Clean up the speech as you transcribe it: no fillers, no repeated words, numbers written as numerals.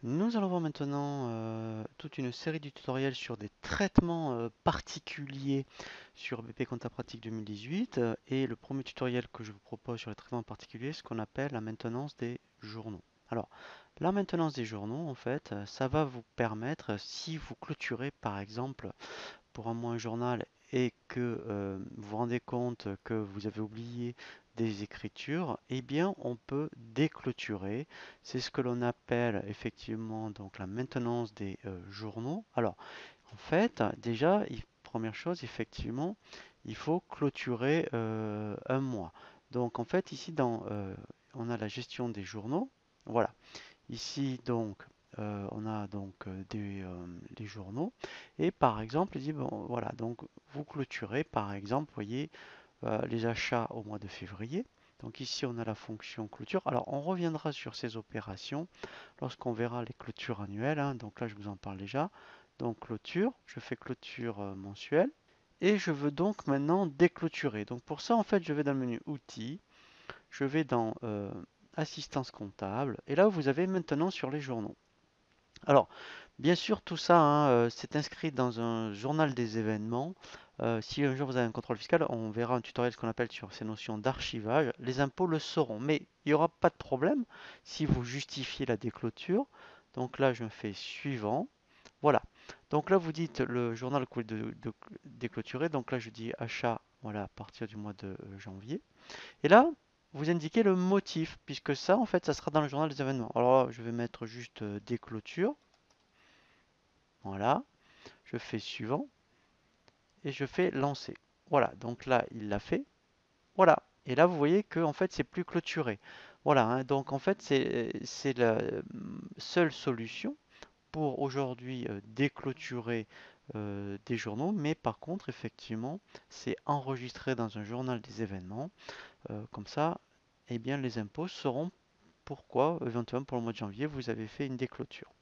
Nous allons voir maintenant toute une série de tutoriels sur des traitements particuliers sur BP Compta Pratique 2018. Et le premier tutoriel que je vous propose sur les traitements particuliers, c'est ce qu'on appelle la maintenance des journaux. Alors, la maintenance des journaux, en fait, ça va vous permettre, si vous clôturez par exemple pour un mois un journal et que vous vous rendez compte que vous avez oublié des écritures, eh bien on peut déclôturer. C'est ce que l'on appelle effectivement donc la maintenance des journaux. Alors en fait, déjà, première chose, effectivement, il faut clôturer un mois. Donc en fait, ici on a la gestion des journaux. Voilà. Ici, donc, on a donc les journaux. Et par exemple, il dit, bon, voilà, donc vous clôturez, par exemple, vous voyez, les achats au mois de février. Donc ici, on a la fonction clôture. Alors, on reviendra sur ces opérations lorsqu'on verra les clôtures annuelles, hein. Donc là, je vous en parle déjà. Donc clôture, je fais clôture mensuelle. Et je veux donc maintenant déclôturer. Donc pour ça, en fait, je vais dans le menu Outils, je vais dans Assistance comptable, et là vous avez maintenant sur les journaux. Alors, bien sûr, tout ça, hein, c'est inscrit dans un journal des événements. Si un jour vous avez un contrôle fiscal, on verra un tutoriel ce qu'on appelle sur ces notions d'archivage. Les impôts le sauront, mais il n'y aura pas de problème si vous justifiez la déclôture. Donc là, je fais suivant. Voilà. Donc là, vous dites le journal que vous voulez déclôturer. Donc là, je dis achat, voilà, à partir du mois de janvier. Et là, vous indiquez le motif, puisque ça, en fait, ça sera dans le journal des événements. Alors là, je vais mettre juste des clôtures. Voilà. Je fais suivant et je fais lancer. Voilà. Donc là, il l'a fait. Voilà. Et là, vous voyez que en fait, c'est plus clôturé. Voilà, hein. Donc en fait, c'est la seule solution pour aujourd'hui déclôturer des journaux. Mais par contre, effectivement, c'est enregistré dans un journal des événements. Comme ça, eh bien, les impôts sauront pourquoi, éventuellement pour le mois de janvier, vous avez fait une déclôture.